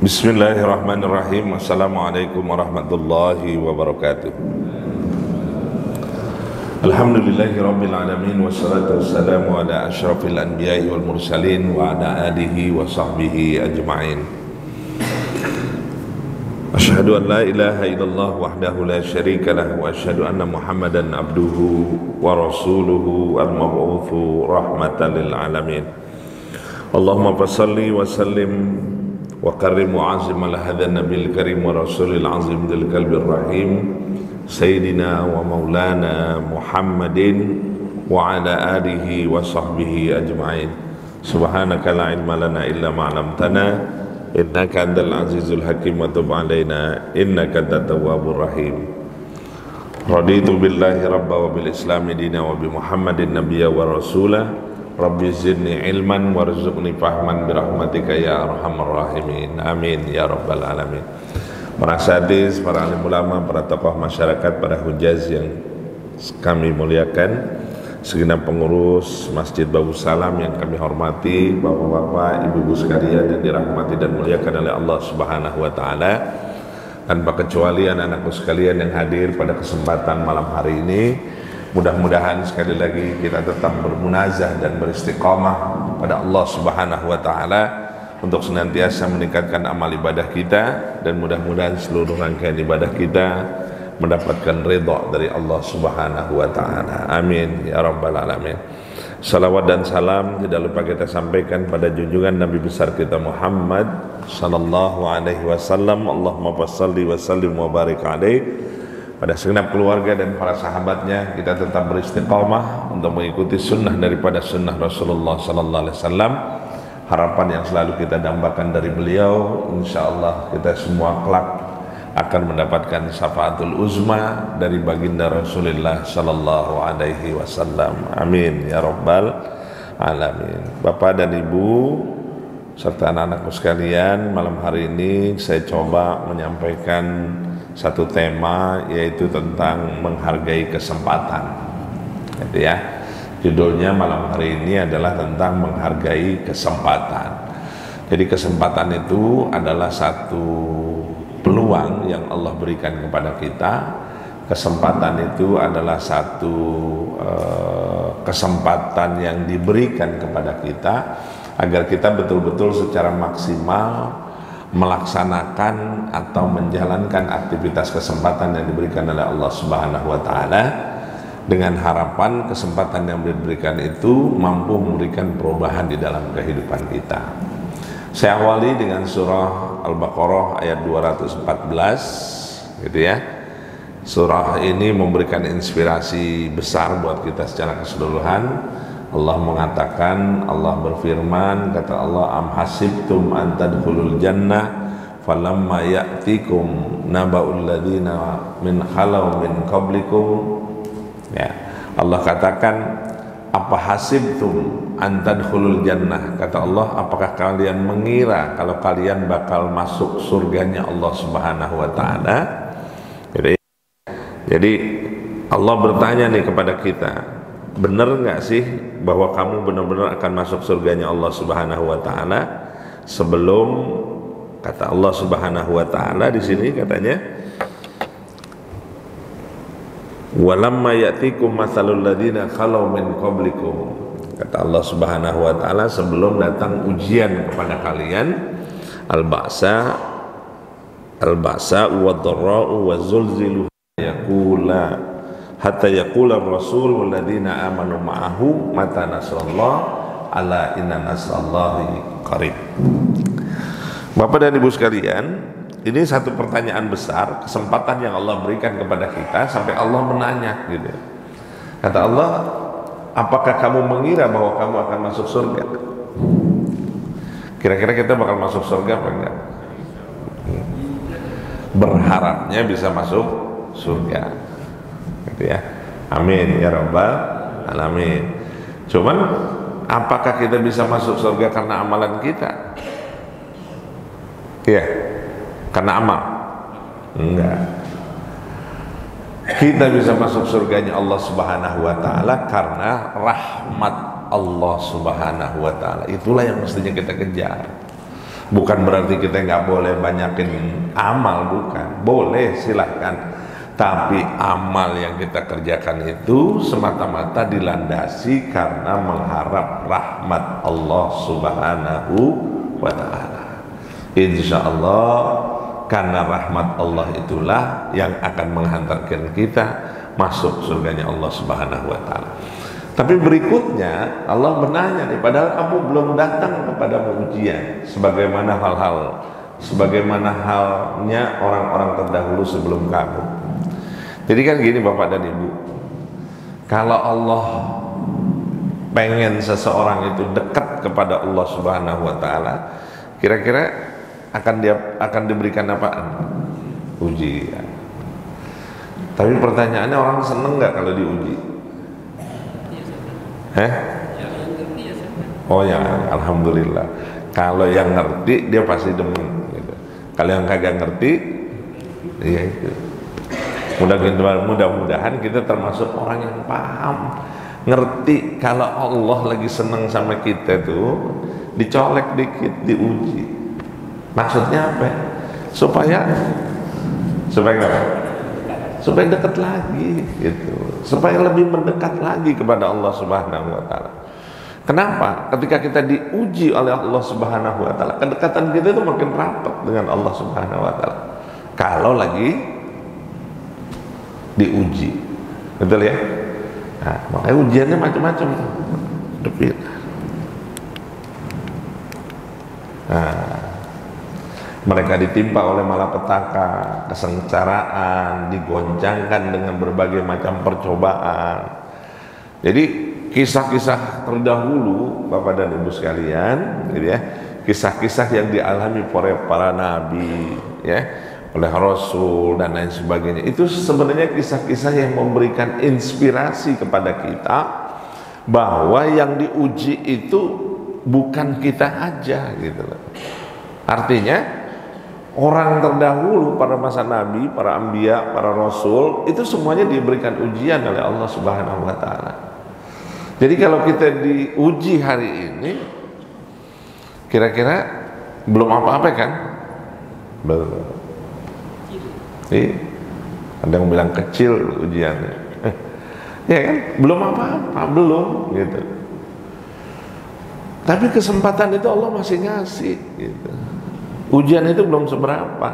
Bismillahirrahmanirrahim. Assalamualaikum warahmatullahi wabarakatuh. Alhamdulillahi rabbil alamin, wassalatu wassalamu ala asyrafil anbiya'i wal mursalin wa ala alihi wa sahbihi ajma'in. Asyhadu an la ilaha illallah wahdahu la syarika lah wa asyhadu anna Muhammadan abduhu wa rasuluhu al-mab'utsu rahmatan lil alamin. Allahumma fassalli wa sallim wa karim wa azim ala hadha nabil karim wa rasulil azim dil qalbir rahim sayyidina wa maulana Muhammadin wa ala alihi wa sahbihi ajma'in. Subhanaka la ilma lana illa ma 'allamtana innaka antal azizul hakim wa tub alaina innaka antat tawwabur rahim. Raditu billahi rabba wa bil islami dina wa bi Muhammadin nabiyya wa rasulah. Rabbi zidni ilman warzuqni fahman birahmatika ya arhamar rahimin. Amin ya rabbal alamin. Para sadis, para alim ulama, para tokoh masyarakat, para hujaz yang kami muliakan, segenap pengurus Masjid Babus Salam yang kami hormati, bapak-bapak, ibu-ibu sekalian yang dirahmati dan muliakan oleh Allah Subhanahu wa taala. Tanpa kecuali anak-anakku sekalian yang hadir pada kesempatan malam hari ini, mudah-mudahan sekali lagi kita tetap bermunazah dan beristiqamah pada Allah Subhanahu wa taala untuk senantiasa meningkatkan amal ibadah kita, dan mudah-mudahan seluruh rangkaian ibadah kita mendapatkan ridha dari Allah Subhanahu wa taala. Amin ya rabbal alamin. Salawat dan salam tidak lupa kita sampaikan pada junjungan Nabi besar kita Muhammad sallallahu alaihi wasallam. Allahumma shalli wa sallim wa barik alaihi. Pada segenap keluarga dan para sahabatnya, kita tetap beristiqamah untuk mengikuti sunnah daripada sunnah Rasulullah sallallahu alaihi wasallam. Harapan yang selalu kita dambakan dari beliau, insyaallah kita semua kelak akan mendapatkan syafaatul uzma dari baginda Rasulullah sallallahu alaihi wasallam. Amin ya rabbal alamin. Bapak dan Ibu serta anak-anakku sekalian, malam hari ini saya coba menyampaikan satu tema, yaitu tentang menghargai kesempatan. Gitu ya. Judulnya malam hari ini adalah tentang menghargai kesempatan. Jadi kesempatan itu adalah satu peluang yang Allah berikan kepada kita. Kesempatan itu adalah satu kesempatan yang diberikan kepada kita agar kita betul-betul secara maksimal melaksanakan atau menjalankan aktivitas kesempatan yang diberikan oleh Allah Subhanahu wa taala, dengan harapan kesempatan yang diberikan itu mampu memberikan perubahan di dalam kehidupan kita. Saya awali dengan surah Al-Baqarah ayat 214, gitu ya. Surah ini memberikan inspirasi besar buat kita secara keseluruhan. Allah mengatakan, Allah berfirman, kata Allah, am hasibtum an tadkhulul jannah falamma ya'tikum naba'ul ladzina min khalau min qablikum. Ya, Allah katakan, apa hasibtum an tadkhulul jannah, kata Allah, apakah kalian mengira kalau kalian bakal masuk surganya Allah Subhanahu wa taala? Jadi Allah bertanya nih kepada kita, benar nggak sih bahwa kamu benar-benar akan masuk surganya Allah Subhanahu wa taala? Sebelum, kata Allah Subhanahu wa taala di sini katanya, walamma ya'tikum matsalul ladzina khalau min qablikum. Kata Allah Subhanahu wa taala, sebelum datang ujian kepada kalian, al-ba'sa wad-dharra'u waz-zulzilu yaqula hatta yaqula ar-rasul walladzina amanu ma'ahu mata nasrullah ala inna nasrallahi qarib. Bapak dan Ibu sekalian, ini satu pertanyaan besar, kesempatan yang Allah berikan kepada kita sampai Allah menanya gitu. Kata Allah, apakah kamu mengira bahwa kamu akan masuk surga? Kira-kira kita bakal masuk surga apa enggak? Berharapnya bisa masuk surga, gitu ya. Amin ya rabbal alamin. Cuman apakah kita bisa masuk surga karena amalan kita? Iya, karena amal? Enggak. Kita bisa masuk surganya Allah Subhanahu wa taala karena rahmat Allah Subhanahu wa taala. Itulah yang mestinya kita kejar. Bukan berarti kita nggak boleh banyakin amal, bukan. Boleh, silahkan. Tapi amal yang kita kerjakan itu semata-mata dilandasi karena mengharap rahmat Allah Subhanahu wa ta'ala. Insya Allah karena rahmat Allah itulah yang akan menghantarkan kita masuk surganya Allah Subhanahu wa ta'ala. Tapi berikutnya Allah bertanya nih, padahal kamu belum datang kepada ujian sebagaimana halnya orang-orang terdahulu sebelum kamu. Jadi kan gini Bapak dan Ibu, kalau Allah pengen seseorang itu dekat kepada Allah Subhanahu wa ta'ala, kira-kira akan diberikan apaan? Ujian. Tapi pertanyaannya, orang seneng nggak kalau diuji? Oh ya, alhamdulillah. Kalau yang ngerti dia pasti demen gitu. Kalau yang kagak ngerti, ya itu. Mudah-mudahan kita termasuk orang yang paham, ngerti kalau Allah lagi seneng sama kita tuh, dicolek dikit, diuji. Maksudnya apa? Supaya apa? Supaya dekat lagi gitu. Supaya lebih mendekat lagi kepada Allah Subhanahu wa ta'ala. Kenapa? Ketika kita diuji oleh Allah Subhanahu wa ta'ala, kedekatan kita itu makin rapat dengan Allah Subhanahu wa ta'ala. Kalau lagi diuji, betul ya? Nah, makanya ujiannya macam-macam. Nah, mereka ditimpa oleh malapetaka, kesengsaraan, digoncangkan dengan berbagai macam percobaan. Jadi kisah-kisah terdahulu Bapak dan Ibu sekalian, gitu ya, kisah-kisah yang dialami oleh para nabi, ya, oleh Rasul dan lain sebagainya, itu sebenarnya kisah-kisah yang memberikan inspirasi kepada kita bahwa yang diuji itu bukan kita aja gitu loh. Artinya orang terdahulu, para masa nabi, para anbiya, para rasul, itu semuanya diberikan ujian oleh Allah Subhanahu wa ta'ala. Jadi kalau kita diuji hari ini, kira-kira belum apa-apa kan? Belum. Ada yang bilang kecil ujiannya, ya kan? Belum apa-apa, belum gitu. Tapi kesempatan itu Allah masih ngasih gitu. Ujian itu belum seberapa.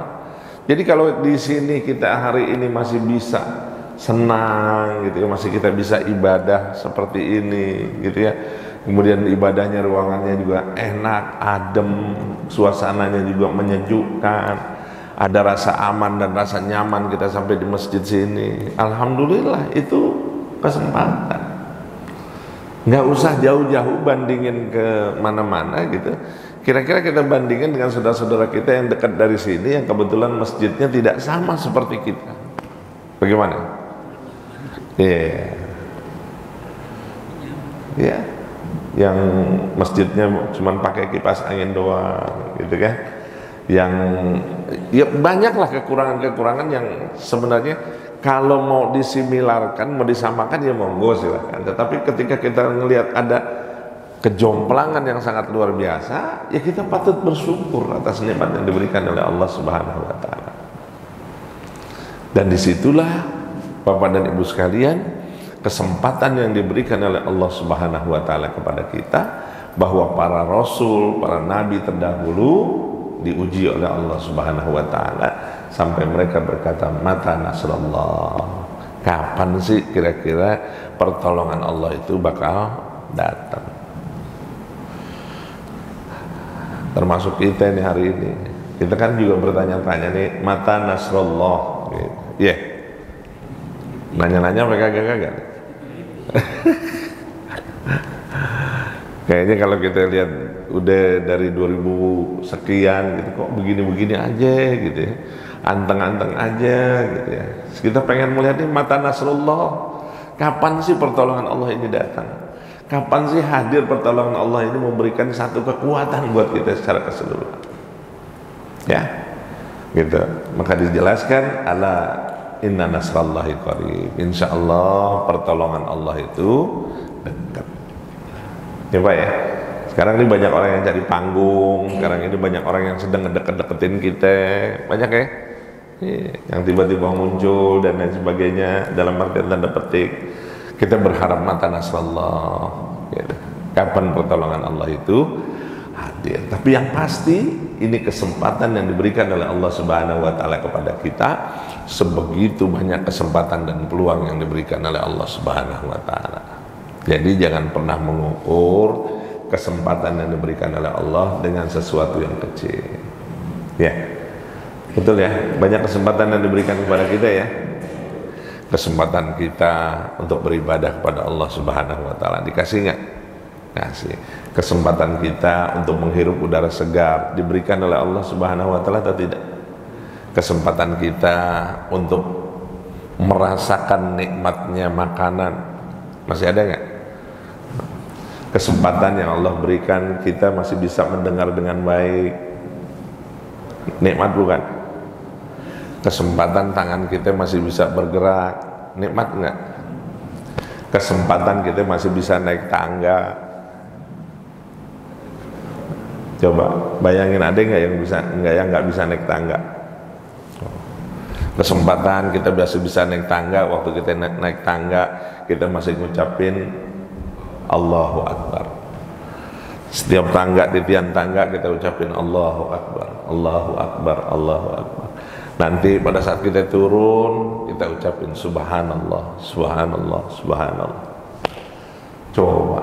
Jadi kalau di sini kita hari ini masih bisa senang gitu ya, masih kita bisa ibadah seperti ini gitu ya. Kemudian ibadahnya, ruangannya juga enak, adem, suasananya juga menyejukkan. Ada rasa aman dan rasa nyaman kita sampai di masjid sini. Alhamdulillah, itu kesempatan. Nggak usah jauh-jauh bandingin ke mana-mana gitu. Kira-kira kita bandingin dengan saudara-saudara kita yang dekat dari sini, yang kebetulan masjidnya tidak sama seperti kita. Bagaimana? Ya, yang masjidnya cuma pakai kipas angin doang, gitu kan? Yang ya banyaklah kekurangan-kekurangan yang sebenarnya kalau mau disimilarkan, mau disamakan ya monggo silakan. Tetapi ketika kita melihat ada kejomplangan yang sangat luar biasa, ya kita patut bersyukur atas nikmat yang diberikan oleh Allah Subhanahu wa ta'ala. Dan disitulah Bapak dan Ibu sekalian, kesempatan yang diberikan oleh Allah Subhanahu wa ta'ala kepada kita, bahwa para rasul, para nabi terdahulu diuji oleh Allah Subhanahu wa ta'ala sampai mereka berkata, mata nasrullah, kapan sih kira-kira pertolongan Allah itu bakal datang. Termasuk kita ini hari ini, kita kan juga bertanya-tanya nih, mata nasrullah gitu. Ya, nanya-nanya mereka kagak. Kayaknya kalau kita lihat udah dari 2000 sekian gitu, kok begini-begini aja gitu ya, anteng-anteng aja gitu ya. Kita pengen melihat nih mata nasrullah, kapan sih pertolongan Allah ini datang, kapan sih hadir pertolongan Allah ini memberikan satu kekuatan buat kita secara keseluruhan, ya gitu. Maka dijelaskan, ala inna nasrallahi qarib, insyaallah pertolongan Allah itu dekat. Ya Pak ya, Sekarang ini banyak orang yang cari panggung, sekarang ini banyak orang yang sedang ngedeket-deketin kita, banyak ya. Yang tiba-tiba muncul dan lain sebagainya dalam artian tanda petik kita berharap mata nasrullah gitu. Kapan pertolongan Allah itu hadir. Tapi yang pasti ini kesempatan yang diberikan oleh Allah Subhanahu wa taala kepada kita, sebegitu banyak kesempatan dan peluang yang diberikan oleh Allah Subhanahu wa taala. Jadi jangan pernah mengukur kesempatan yang diberikan oleh Allah dengan sesuatu yang kecil. Ya. Betul ya, banyak kesempatan yang diberikan kepada kita ya. Kesempatan kita untuk beribadah kepada Allah Subhanahu wa taala dikasih nggak? Kasih. Kesempatan kita untuk menghirup udara segar diberikan oleh Allah Subhanahu wa taala atau tidak? Kesempatan kita untuk merasakan nikmatnya makanan masih ada nggak? Kesempatan yang Allah berikan kita masih bisa mendengar dengan baik, nikmat bukan? Kesempatan tangan kita masih bisa bergerak, nikmat enggak? Kesempatan kita masih bisa naik tangga. Coba bayangin, ada nggak yang bisa, nggak bisa naik tangga? Kesempatan kita masih bisa naik tangga, waktu kita naik tangga kita masih ngucapin Allahu Akbar. Setiap tangga, titian tangga kita ucapin Allahu Akbar, Allahu Akbar, Allahu Akbar. Nanti pada saat kita turun kita ucapin Subhanallah, Subhanallah, Subhanallah. Coba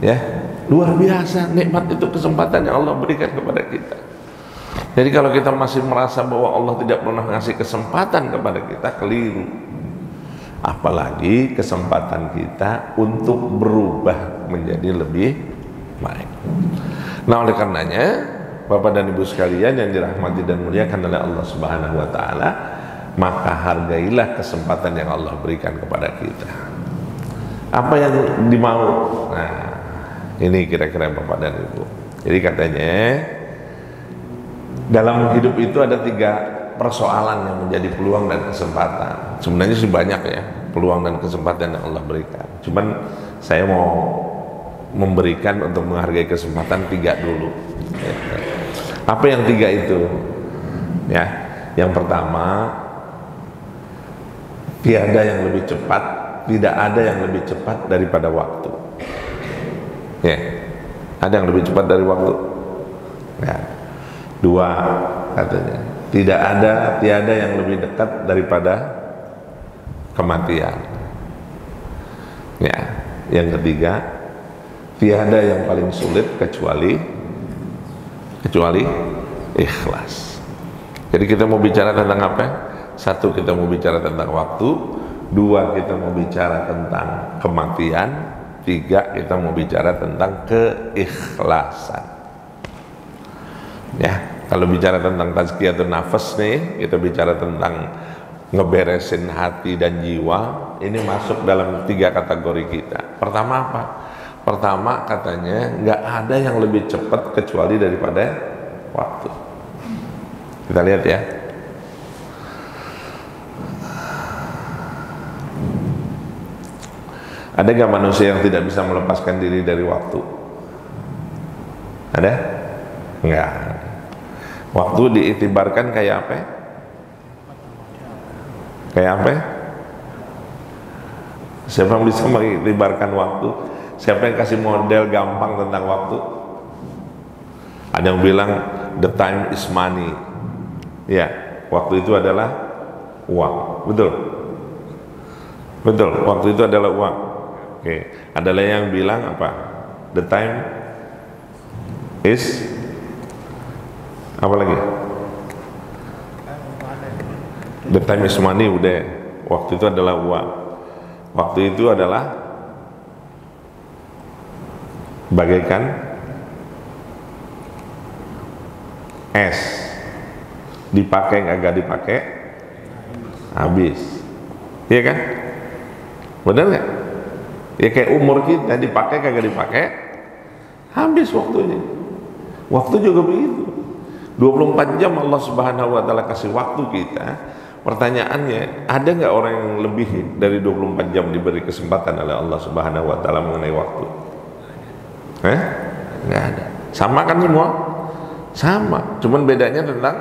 ya, luar biasa nikmat itu, kesempatan yang Allah berikan kepada kita. Jadi kalau kita masih merasa bahwa Allah tidak pernah ngasih kesempatan kepada kita, keliru. Apalagi kesempatan kita untuk berubah menjadi lebih baik. Nah, oleh karenanya Bapak dan Ibu sekalian yang dirahmati dan muliakan oleh Allah Subhanahu wa taala, maka hargailah kesempatan yang Allah berikan kepada kita. Apa yang dimau? Nah, ini kira-kira Bapak dan Ibu. Jadi katanya dalam hidup itu ada 3 persoalan yang menjadi peluang dan kesempatan. Sebenarnya sih banyak ya peluang dan kesempatan yang Allah berikan. Cuman saya mau memberikan untuk menghargai kesempatan 3 dulu. Apa yang 3 itu? Ya, yang pertama, tiada yang lebih cepat, tidak ada yang lebih cepat daripada waktu. Ya, ada yang lebih cepat dari waktu? Ya. 2 katanya, tiada yang lebih dekat daripada kematian. Ya, yang ketiga, tiada yang paling sulit kecuali ikhlas. Jadi kita mau bicara tentang apa? 1, kita mau bicara tentang waktu. 2, kita mau bicara tentang kematian. 3, kita mau bicara tentang keikhlasan. Ya, kalau bicara tentang tazkiyatun nafas nih, kita bicara tentang ngeberesin hati dan jiwa. Ini masuk dalam 3 kategori kita. Pertama apa? Pertama katanya nggak ada yang lebih cepat kecuali daripada waktu. Kita lihat ya. Ada nggak manusia yang tidak bisa melepaskan diri dari waktu? Ada? Nggak. Waktu diiktibarkan kayak apa? Kayak apa? Siapa yang bisa mengiktibarkan waktu? Siapa yang kasih model gampang tentang waktu? Ada yang bilang the time is money. Ya, waktu itu adalah uang. Betul? Betul, waktu itu adalah uang. Oke, ada yang bilang apa? The time is apa lagi? The time is money, udah. Waktu itu adalah uang. Waktu itu adalah bagaikan es, dipakai nggak dipakai habis, iya kan? Benar nggak? Ya kayak umur kita, dipakai kagak dipakai habis waktunya. Waktu juga begitu. 24 jam Allah Subhanahu wa taala kasih waktu kita. Pertanyaannya, ada nggak orang yang lebih dari 24 jam diberi kesempatan oleh Allah Subhanahu wa taala mengenai waktu? nggak ada. Sama kan semua? Sama, cuman bedanya tentang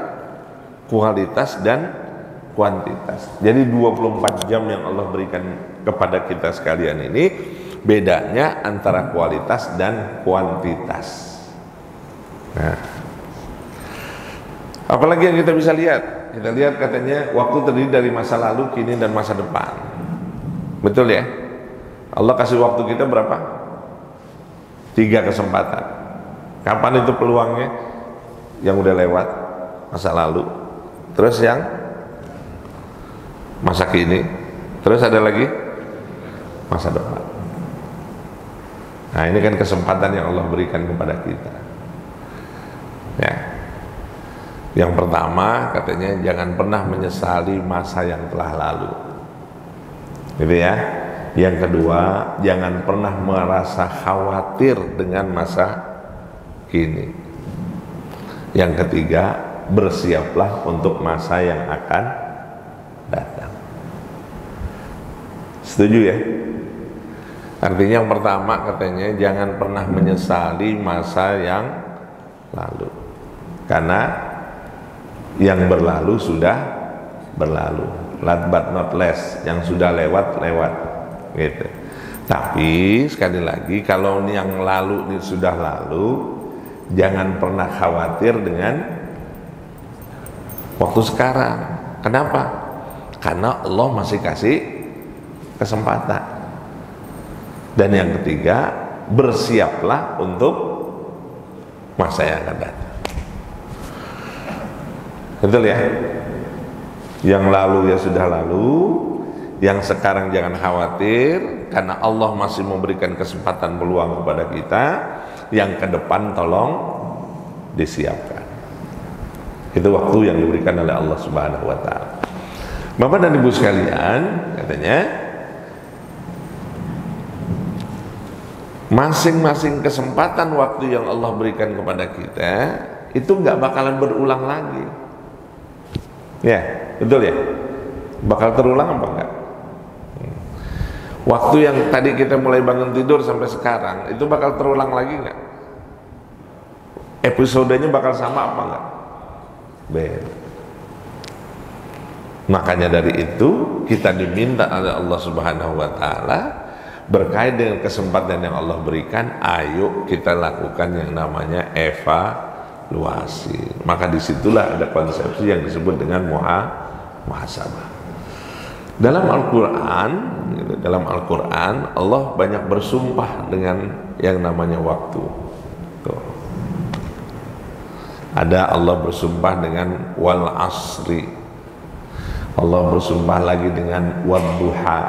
kualitas dan kuantitas. Jadi 24 jam yang Allah berikan kepada kita sekalian ini, bedanya antara kualitas dan kuantitas. Nah, apalagi yang kita bisa lihat? Kita lihat katanya waktu terdiri dari masa lalu, kini dan masa depan. Betul ya? Allah kasih waktu kita berapa? 3 kesempatan. Kapan itu peluangnya? Yang udah lewat, masa lalu. Terus yang masa kini. Terus ada lagi masa depan. Nah, ini kan kesempatan yang Allah berikan kepada kita. Ya. Yang pertama katanya jangan pernah menyesali masa yang telah lalu. Gitu ya. Yang kedua, jangan pernah merasa khawatir dengan masa kini. Yang ketiga, bersiaplah untuk masa yang akan datang. Setuju ya? Artinya yang pertama katanya jangan pernah menyesali masa yang lalu, karena yang berlalu sudah berlalu. Last but not least, yang sudah lewat gitu. Tapi sekali lagi, kalau yang lalu ini sudah lalu, jangan pernah khawatir dengan waktu sekarang. Kenapa? Karena Allah masih kasih kesempatan. Dan yang ketiga, bersiaplah untuk masa yang akan datang. Betul ya? Yang lalu ya sudah lalu, yang sekarang jangan khawatir karena Allah masih memberikan kesempatan peluang kepada kita. Yang ke depan tolong disiapkan. Itu waktu yang diberikan oleh Allah Subhanahu wa taala. Bapak dan Ibu sekalian, katanya masing-masing kesempatan waktu yang Allah berikan kepada kita itu nggak bakalan berulang lagi. Ya, betul ya? Bakal terulang apa enggak? Waktu yang tadi kita mulai bangun tidur sampai sekarang itu bakal terulang lagi nggak? Episodenya bakal sama apa enggak? Beda. Makanya dari itu kita diminta oleh Allah Subhanahu wa taala, berkait dengan kesempatan yang Allah berikan, ayo kita lakukan yang namanya evaluasi. Maka disitulah ada konsepsi yang disebut dengan muhasabah. Dalam Al-Quran, Allah banyak bersumpah dengan yang namanya waktu. Tuh. Ada Allah bersumpah dengan wal asri. Allah bersumpah lagi dengan wadduha.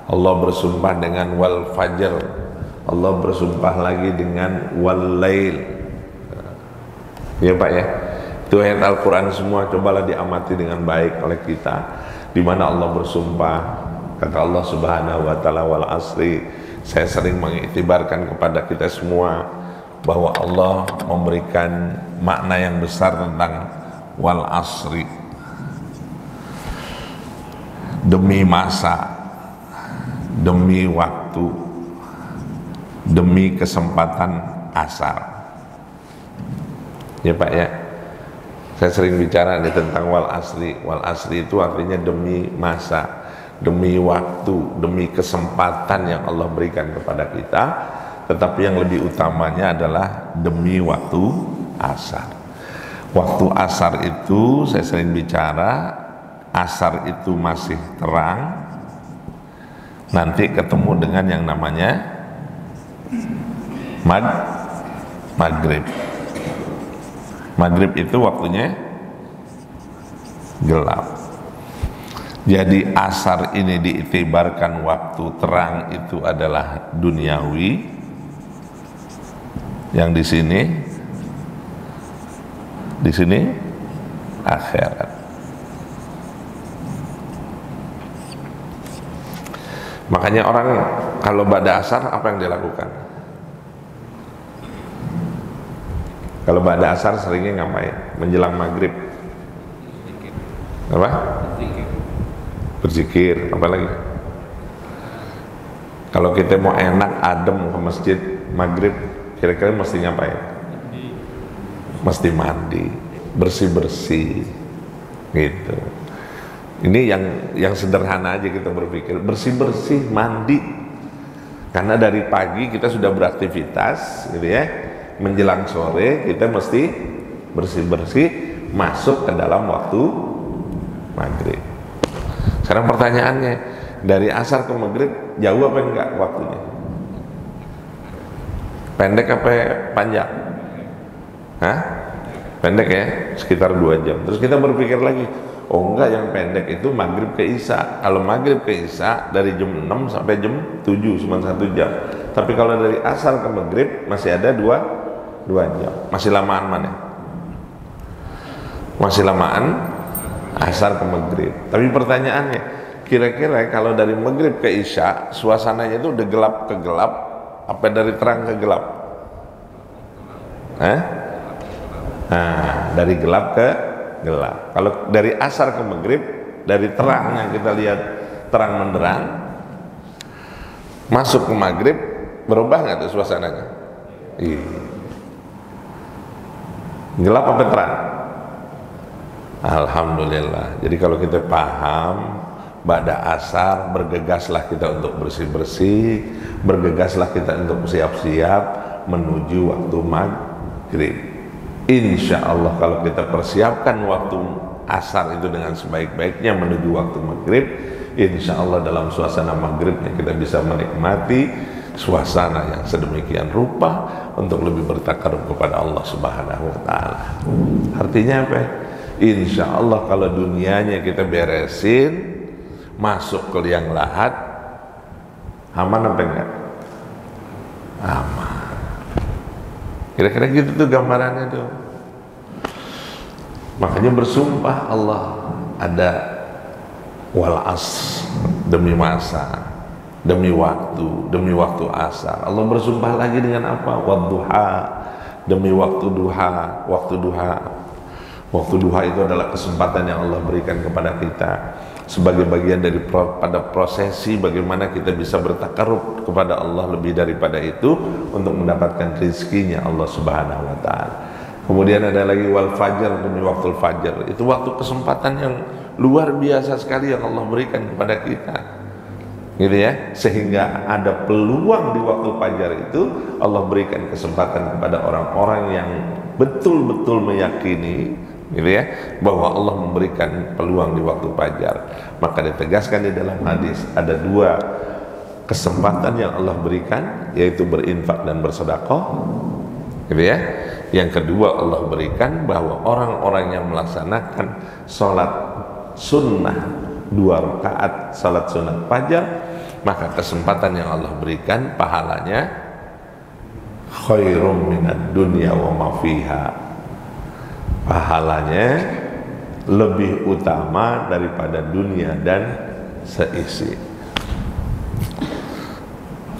Allah bersumpah dengan wal fajr. Allah bersumpah lagi dengan wal lail. Ya Pak ya. Itu ayat Al-Quran semua, cobalah diamati dengan baik oleh kita. Di mana Allah bersumpah, kata Allah Subhanahu wa taala wal asri. Saya sering mengiktibarkan kepada kita semua bahwa Allah memberikan makna yang besar tentang wal asri. Demi masa, demi waktu, demi kesempatan asar. Ya Pak ya. Saya sering bicara nih tentang wal asri. Wal asri itu artinya demi masa, demi waktu, demi kesempatan yang Allah berikan kepada kita. Tetapi yang lebih utamanya adalah demi waktu asar. Waktu asar itu saya sering bicara, asar itu masih terang, nanti ketemu dengan yang namanya maghrib. Maghrib itu waktunya gelap. Jadi asar ini diiktibarkan waktu terang itu adalah duniawi, yang di sini akhirat. Makanya orang kalau ba'da asar apa yang dilakukan? Kalau ba'da asar seringnya ngapain? Menjelang maghrib apa? Berzikir. Apa lagi? Kalau kita mau enak adem ke masjid maghrib kira-kira mesti ngapain? Mesti mandi, bersih-bersih gitu. Ini yang sederhana aja kita berpikir, bersih-bersih, mandi. Karena dari pagi kita sudah beraktivitas gitu ya, menjelang sore kita mesti bersih-bersih masuk ke dalam waktu maghrib. Sekarang pertanyaannya, dari asar ke maghrib jauh apa enggak waktunya? Pendek apa panjang? Hah? Pendek ya, sekitar 2 jam. Terus kita berpikir lagi, oh enggak, yang pendek itu maghrib ke isya. Kalau maghrib ke isya dari jam 6 sampai jam 7 cuma 1 jam. Tapi kalau dari asar ke maghrib masih ada 2 jam. Masih lamaan mana? Masih lamaan asar ke maghrib. Tapi pertanyaannya, kira-kira kalau dari maghrib ke isya suasananya itu udah gelap ke gelap apa dari terang ke gelap? Nah, dari gelap ke gelap. Kalau dari asar ke maghrib, dari terang yang kita lihat terang menderang masuk ke maghrib, berubah nggak tuh suasananya? Iya. Gelap apa terang? Alhamdulillah. Jadi kalau kita paham, ba'da asar bergegaslah kita untuk bersih-bersih, bergegaslah kita untuk siap-siap menuju waktu maghrib. Insya Allah kalau kita persiapkan waktu asar itu dengan sebaik-baiknya menuju waktu maghrib, insya Allah dalam suasana maghribnya kita bisa menikmati suasana yang sedemikian rupa untuk lebih bertakarub kepada Allah Subhanahu wa Ta'ala. Artinya apa? Insya Allah kalau dunianya kita beresin, masuk ke liang lahat, aman apa enggak? Aman. Kira-kira gitu tuh gambarannya tuh. Makanya bersumpah Allah, ada wal as, demi masa, demi waktu asar. Allah bersumpah lagi dengan apa? Wadduha, demi waktu duha. Waktu duha itu adalah kesempatan yang Allah berikan kepada kita sebagai bagian dari pada prosesi bagaimana kita bisa bertakarub kepada Allah lebih daripada itu untuk mendapatkan rizkinya Allah Subhanahu wa Ta'ala. Kemudian ada lagi wal fajar, demi waktu fajar. Itu waktu kesempatan yang luar biasa sekali yang Allah berikan kepada kita, gitu ya, sehingga ada peluang di waktu fajar itu Allah berikan kesempatan kepada orang-orang yang betul-betul meyakini, gitu ya, bahwa Allah memberikan peluang di waktu fajar. Maka ditegaskan di dalam hadis ada 2 kesempatan yang Allah berikan, yaitu berinfak dan bersedekah, gitu ya. Yang kedua Allah berikan bahwa orang-orang yang melaksanakan sholat sunnah 2 rakaat sholat sunat fajar, maka kesempatan yang Allah berikan pahalanya khairum minad dunya wa ma fiha, pahalanya lebih utama daripada dunia dan seisi.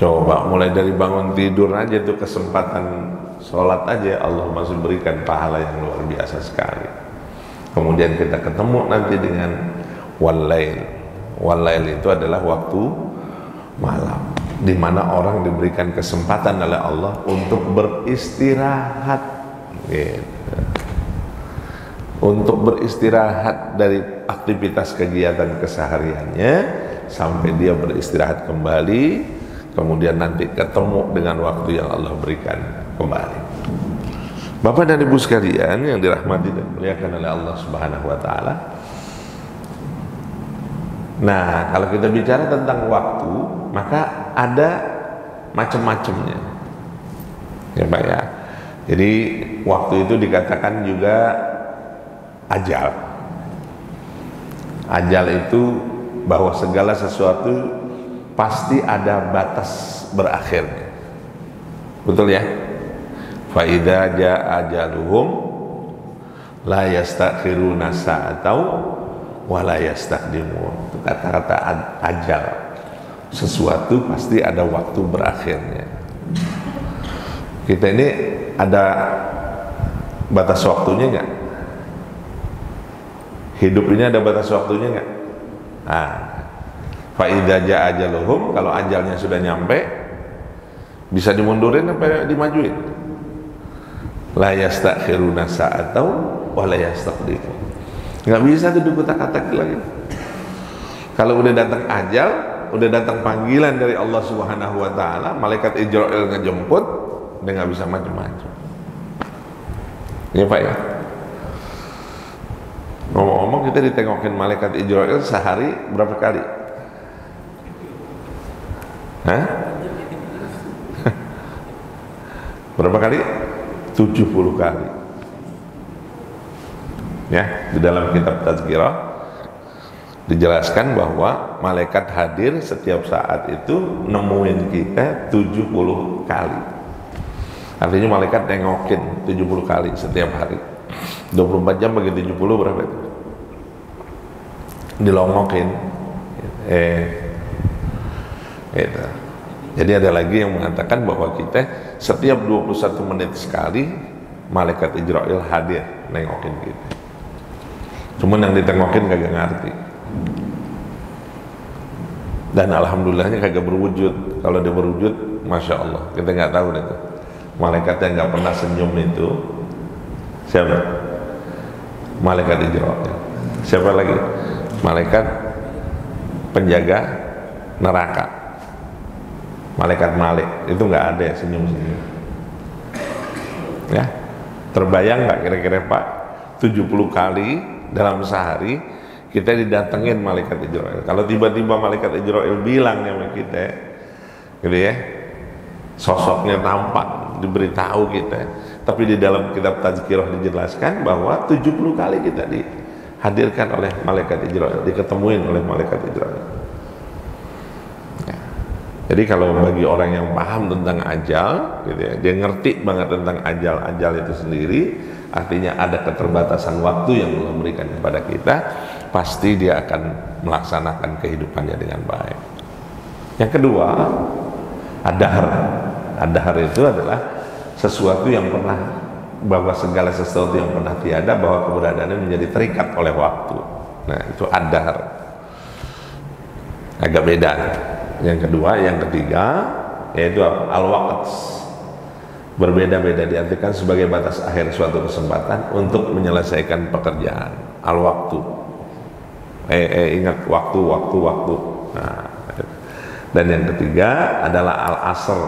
Coba mulai dari bangun tidur aja tuh kesempatan sholat aja Allah masih berikan pahala yang luar biasa sekali. Kemudian kita ketemu nanti dengan walail. Walail itu adalah waktu malam, di mana orang diberikan kesempatan oleh Allah untuk beristirahat, gitu. Untuk beristirahat dari aktivitas kegiatan kesehariannya sampai dia beristirahat kembali, kemudian nanti ketemu dengan waktu yang Allah berikan kembali. Bapak dan Ibu sekalian yang dirahmati dan dimuliakan oleh Allah Subhanahu wa Ta'ala. Nah, kalau kita bicara tentang waktu, maka ada macam-macamnya, ya Pak ya. Jadi waktu itu dikatakan juga ajal. Ajal itu bahwa segala sesuatu pasti ada batas berakhirnya. Betul ya? Fa idza jaa ajaluhum la yastakhiruna sa'atan wa la yastaqdimun. Itu kata-kata ajal. Sesuatu pasti ada waktu berakhirnya. Kita ini ada batas waktunya enggak? Hidup ini ada batas waktunya enggak? Nah, fa idza jaa ajaluhum, kalau ajalnya sudah nyampe, Bisa dimundurin apa dimajuin? La yastakhiruna sa'atau wa la yastaqdimu. Nggak bisa tuh dikutak-katak lagi. Kalau udah datang ajal, udah datang panggilan dari Allah Subhanahu wa taala, malaikat Ijra'il ngejemput, udah nggak bisa maju-maju. Ya Pak ya. Ngomong-ngomong, kita ditengokin malaikat Ijra'il sehari berapa kali? Hah? Berapa kali? 70 kali. Ya, di dalam kitab Tazkirah dijelaskan bahwa malaikat hadir setiap saat itu nemuin kita 70 kali. Artinya malaikat nengokin 70 kali setiap hari. 24 jam bagi 70 berapa itu? Dilongokin. Gitu. Jadi ada lagi yang mengatakan bahwa kita setiap 21 menit sekali malaikat Ijra'il hadir nengokin kita. Cuman yang ditengokin kagak ngerti. Dan alhamdulillahnya kagak berwujud. Kalau dia berwujud, masya Allah, kita nggak tahu deh. Malaikat yang nggak pernah senyum itu siapa? Malaikat Ijra'il. Siapa lagi? Malaikat penjaga neraka. Malaikat Malik itu nggak ada ya senyum-senyum. Ya, terbayang nggak kira-kira Pak? 70 kali dalam sehari kita didatengin malaikat Ijra'il. Kalau tiba-tiba malaikat Ijra'il bilang sama kita, gitu ya, sosoknya tampak, diberitahu kita. Tapi di dalam kitab Tazkirah dijelaskan bahwa 70 kali kita dihadirkan oleh malaikat Ijra'il, diketemuin oleh malaikat Ijra'il. Jadi kalau bagi orang yang paham tentang ajal, gitu ya, dia ngerti banget tentang ajal itu sendiri, artinya ada keterbatasan waktu yang Allah berikan kepada kita, pasti dia akan melaksanakan kehidupannya dengan baik. Yang kedua, ad-dahr. Ad-dahr itu adalah sesuatu yang pernah, bahwa segala sesuatu yang pernah tiada, bahwa keberadaannya menjadi terikat oleh waktu. Nah, itu ad-dahr. Agak beda. Yang kedua, yang ketiga, yaitu al-waqt. Berbeda-beda, diartikan sebagai batas akhir suatu kesempatan untuk menyelesaikan pekerjaan. Al-waktu. Ingat waktu. Nah, dan yang ketiga adalah al-asr,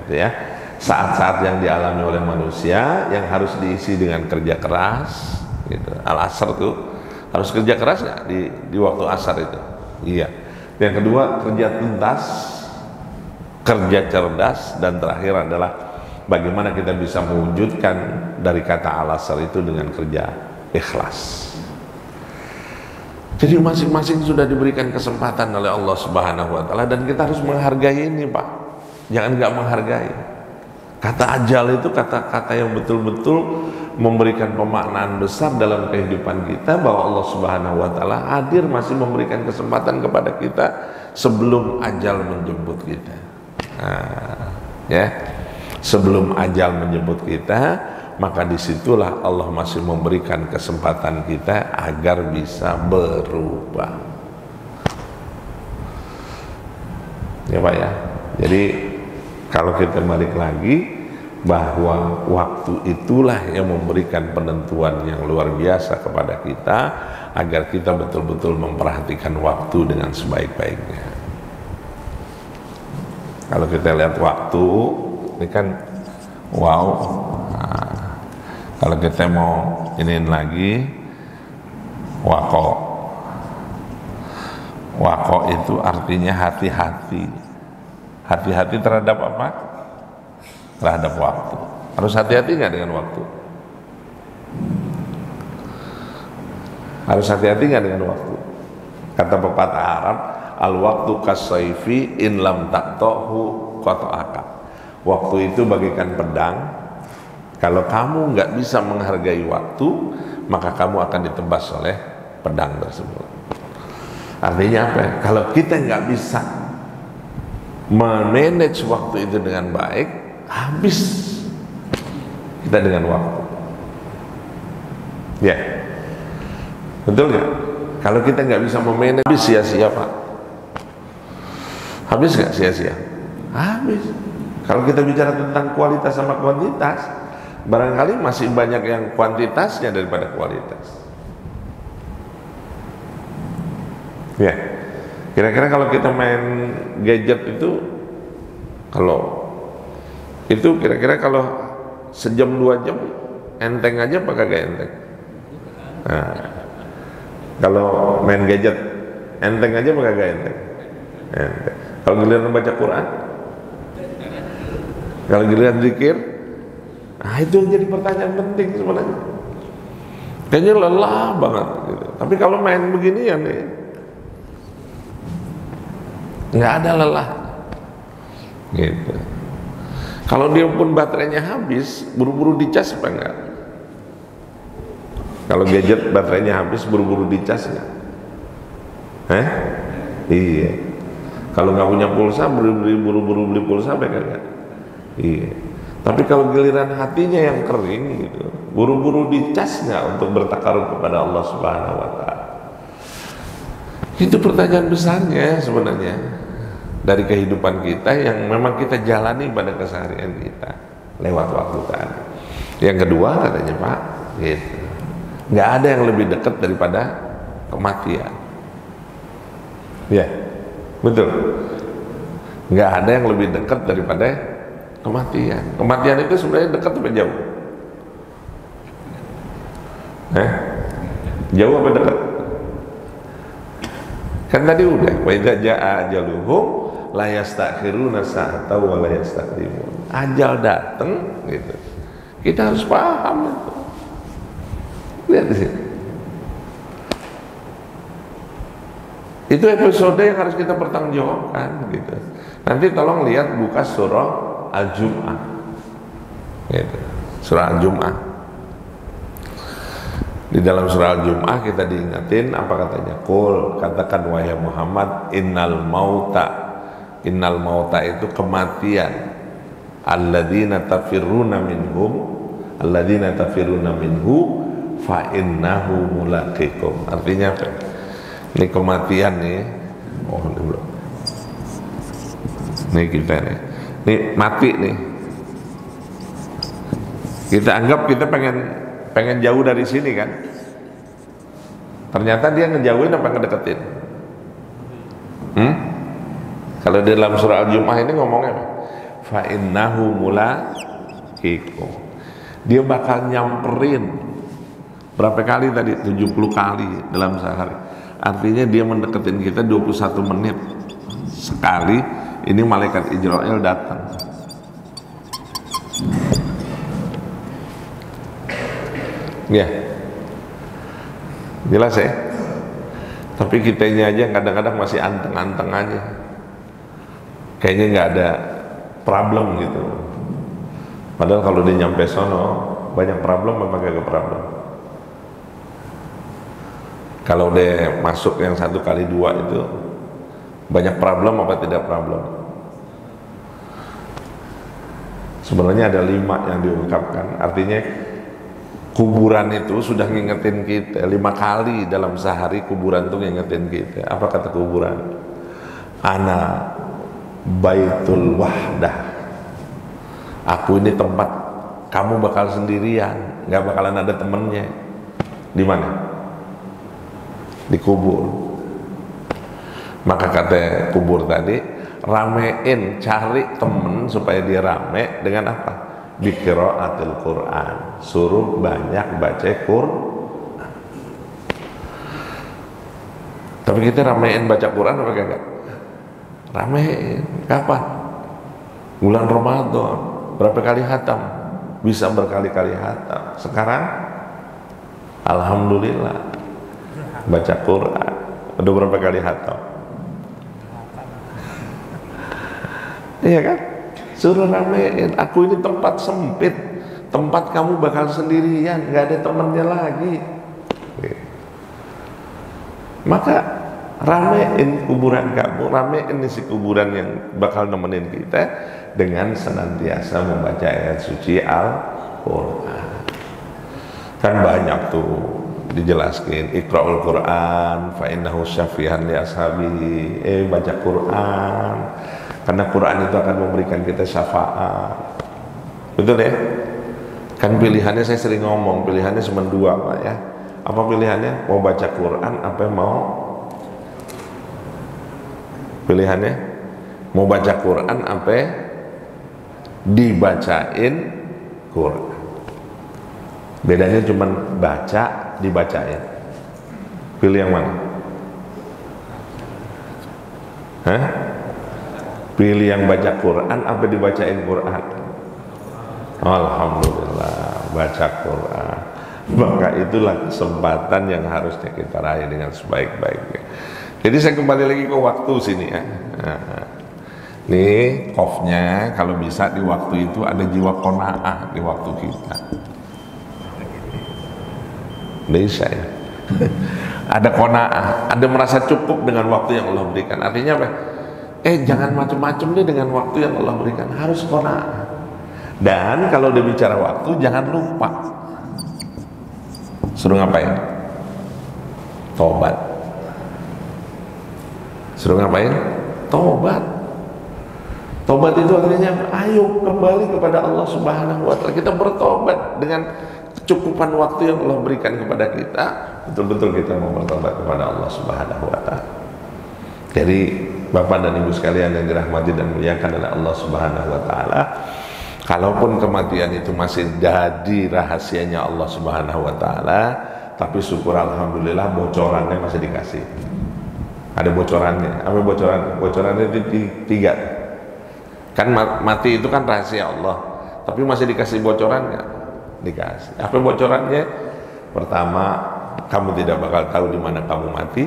gitu ya. Saat-saat yang dialami oleh manusia yang harus diisi dengan kerja keras, gitu. Al-asr tuh harus kerja keras nggak di waktu asar itu? Iya. Yang kedua, kerja tuntas, kerja cerdas, dan terakhir adalah bagaimana kita bisa mewujudkan dari kata al-asr itu dengan kerja ikhlas. Jadi masing-masing sudah diberikan kesempatan oleh Allah Subhanahu wa taala, dan kita harus menghargai ini, Pak. Jangan nggak menghargai. Kata ajal itu kata-kata yang betul-betul memberikan pemaknaan besar dalam kehidupan kita, bahwa Allah Subhanahu wa taala hadir, masih memberikan kesempatan kepada kita sebelum ajal menjemput kita. Nah, ya. Sebelum ajal menjemput kita, maka disitulah Allah masih memberikan kesempatan kita agar bisa berubah. Ya Pak ya. Jadi kalau kita balik lagi, bahwa waktu itulah yang memberikan penentuan yang luar biasa kepada kita, agar kita betul-betul memperhatikan waktu dengan sebaik-baiknya. Kalau kita lihat waktu, ini kan wow. Nah, kalau kita mau iniin lagi, wako itu artinya hati-hati. Hati-hati terhadap apa? Terhadap waktu. Harus hati-hati nggak dengan waktu? Harus hati-hati nggak dengan waktu? Kata pepatah Arab, al-waktu kasaifi in lam taqtahu qata'aka. Waktu itu bagaikan pedang. Kalau kamu nggak bisa menghargai waktu, maka kamu akan ditebas oleh pedang tersebut. Artinya apa? Kalau kita nggak bisa memanage waktu itu dengan baik, habis kita dengan waktu. Ya, betul nggak? Kalau kita nggak bisa memanage, habis sia-sia Pak. Habis nggak sia-sia? Habis. Kalau kita bicara tentang kualitas sama kuantitas, barangkali masih banyak yang kuantitasnya daripada kualitas. Ya, kira-kira kalau kita main gadget itu, kira-kira kalau sejam 2 jam enteng aja apa kagak enteng? Nah, kalau main gadget enteng aja apa kagak enteng? Enteng. Kalau giliran baca Quran, kalau giliran zikir, nah itu yang jadi pertanyaan penting sebenarnya. Kayaknya lelah banget gitu. Tapi kalau main beginian nih, nggak ada lelah gitu. Kalau dia pun baterainya habis, buru-buru dicas apa enggak? Kalau gadget baterainya habis, buru-buru dicas enggak? Iya. Kalau nggak punya pulsa, buru-buru beli pulsa apa enggak? Iya. Tapi kalau giliran hatinya yang kering gitu, buru-buru dicas nggak untuk bertakarub kepada Allah Subhanahu wa Ta'ala? Itu pertanyaan besarnya sebenarnya dari kehidupan kita yang memang kita jalani pada keseharian kita lewat waktu tadi. Yang kedua katanya Pak, gitu, nggak ada yang lebih dekat daripada kematian. Ya, betul. Nggak ada yang lebih dekat daripada kematian. Kematian itu sebenarnya dekat atau jauh? Jauh apa dekat? Kan tadi udah, wa idza jaa ajaluhum la yastakhiruna sa'atan wa la yastaqdimun. Ajal datang gitu. Kita harus paham itu. Lihat di sini. Itu episode yang harus kita pertanggungjawabkan gitu. Nanti tolong lihat buka surah Al-Jum'ah. Gitu. Surah Al-Jum'ah. Di dalam surah Al-Jum'ah kita diingatin apa katanya? Qul, katakan wahai Muhammad, innal mauta itu kematian. Alladzina tafirruna minhu fa innahu mulaqikum. Artinya apa? Ini kematian nih. Oh, ini belum. Nih kita nih. Ini mati nih. Kita anggap kita pengen jauh dari sini kan. Ternyata dia ngejauhin apa ngedeketin? Kalau di dalam surah Al-Jum'ah ini ngomongnya apa? Fa innahu mulaqikum. Dia bakal nyamperin. Berapa kali tadi? 70 kali dalam sehari. Artinya dia mendeketin kita 21 menit sekali. Ini malaikat Israel datang. Ya, jelas ya. Tapi kitanya aja kadang-kadang masih anteng-anteng aja. Kayaknya nggak ada problem gitu. Padahal kalau dia nyampe sono banyak problem apa gak problem? Kalau dia masuk yang 1 kali 2 itu banyak problem apa tidak problem? Sebenarnya ada 5 yang diungkapkan. Artinya kuburan itu sudah ngingetin kita 5 kali dalam sehari. Kuburan itu ngingetin kita. Apa kata kuburan? Ana baitul wahdah. Aku ini tempat kamu bakal sendirian, nggak bakalan ada temennya. Di mana? Di kubur. Maka kata kubur tadi, ramein, cari temen supaya dia rame dengan apa? Biqiraatil Quran. Suruh banyak baca Quran. Tapi kita ramein baca Quran apa enggak? Ramein. Kapan? Bulan Ramadan. Berapa kali khatam? Bisa berkali-kali khatam. Sekarang alhamdulillah baca Quran. Udah berapa kali khatam? Iya kan? Suruh ramein. Aku ini tempat sempit, tempat kamu bakal sendirian, nggak ada temennya lagi. Maka ramein kuburan kamu, ramein isi kuburan yang bakal nemenin kita dengan senantiasa membaca ayat suci Al-Quran. Kan banyak tuh dijelaskan, Iqra'ul Quran fa innahu syafihan li ashabihi. Baca Quran Karena Quran itu akan memberikan kita syafaat. Betul ya? Kan pilihannya, saya sering ngomong, pilihannya cuma dua Pak ya. Apa pilihannya? Mau baca Quran apa mau? Pilihannya mau baca Quran apa dibacain Quran. Bedanya cuma baca, dibacain. Pilih yang mana? Hah? Pilih yang baca Quran apa dibacain Quran? Alhamdulillah, baca Quran. Maka itulah kesempatan yang harusnya kita raih dengan sebaik-baiknya. Jadi saya kembali lagi ke waktu sini ya. Nah, nih qofnya kalau bisa di waktu itu ada jiwa qanaah di waktu kita. Bisa ya. Ada qanaah, ada merasa cukup dengan waktu yang Allah berikan. Artinya apa? Jangan macam-macam deh dengan waktu yang Allah berikan. Harus qanaah. Dan kalau udah bicara waktu jangan lupa. Suruh ngapain? Tobat. Suruh ngapain? Tobat. Tobat itu artinya ayo kembali kepada Allah Subhanahu wa Ta'ala. Kita bertobat dengan kecukupan waktu yang Allah berikan kepada kita. Betul-betul kita mau bertobat kepada Allah Subhanahu wa Ta'ala. Jadi Bapak dan Ibu sekalian yang dirahmati dan muliakan oleh Allah Subhanahu wa Ta'ala, kalaupun kematian itu masih jadi rahasianya Allah Subhanahu wa Ta'ala, tapi syukur alhamdulillah bocorannya masih dikasih. Ada bocorannya. Apa bocoran? Bocorannya itu tiga. Kan mati itu kan rahasia Allah, tapi masih dikasih bocorannya. Dikasih. Apa bocorannya? Pertama, kamu tidak bakal tahu di mana kamu mati.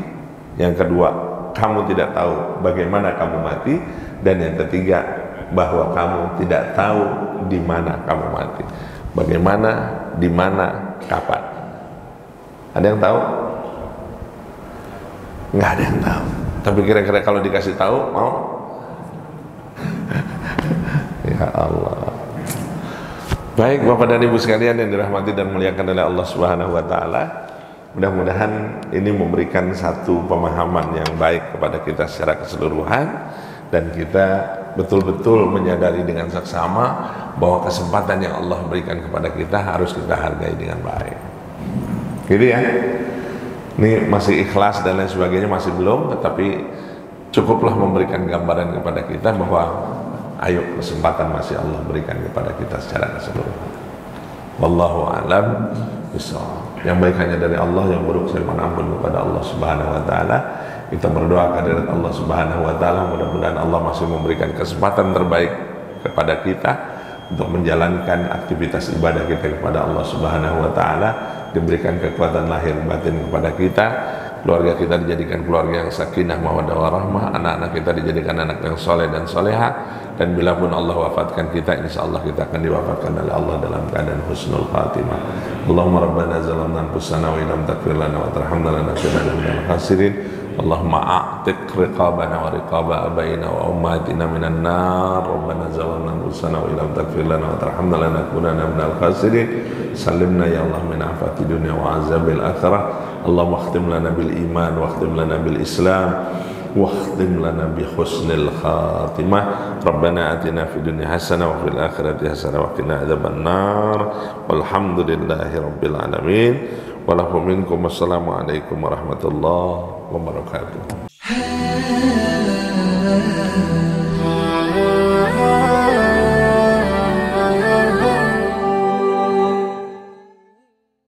Yang kedua, kamu tidak tahu bagaimana kamu mati. Dan yang ketiga, bahwa kamu tidak tahu di mana kamu mati. Bagaimana, di mana, kapan. Ada yang tahu? Nggak ada yang tahu. Tapi kira-kira kalau dikasih tahu, mau? Ya Allah. Baik Bapak dan Ibu sekalian yang dirahmati dan muliakan oleh Allah Subhanahu wa Ta'ala, mudah-mudahan ini memberikan satu pemahaman yang baik kepada kita secara keseluruhan, dan kita betul-betul menyadari dengan saksama bahwa kesempatan yang Allah berikan kepada kita harus kita hargai dengan baik. Gitu ya. Ini masih ikhlas dan lain sebagainya masih belum, tetapi cukuplah memberikan gambaran kepada kita bahwa ayo kesempatan masih Allah berikan kepada kita secara keseluruhan. Wallahu a'lam bishawab. Yang baik hanya dari Allah, yang buruk saya mohon ampun kepada Allah Subhanahu wa Ta'ala. Kita berdoa kepada Allah Subhanahu wa Ta'ala, mudah-mudahan Allah masih memberikan kesempatan terbaik kepada kita untuk menjalankan aktivitas ibadah kita kepada Allah Subhanahu wa Ta'ala, diberikan kekuatan lahir batin kepada kita, keluarga kita dijadikan keluarga yang sakinah mawaddah warahmah, anak-anak kita dijadikan anak yang soleh dan soleha, dan bila pun Allah wafatkan kita, insya Allah kita akan diwafatkan oleh Allah dalam keadaan husnul khatimah. Allahumma rabbana zalamna anfusana wa illam taghfir lana wa tarhamna lanakunanna minal khasirin. Allahumma a'tiq riqabana wa riqaba abaina wa ummatina minan nar. Rabbana zalamna anfusana wa illam taghfir lana wa tarhamna lanakunanna minal khasirin. Salimna ya Allah min afati dunya wa azabil akhirah. Allahumma akhtim lana bil iman wa akhtim lana bil islam wa akhtim lana bi husnil khatimah. Rabbana atina fid dunya hasanah wa fil akhirati hasanah wa qina adzaban nar. Walhamdulillahi rabbil alamin. Wassalamualaikum warahmatullahi wabarakatuh.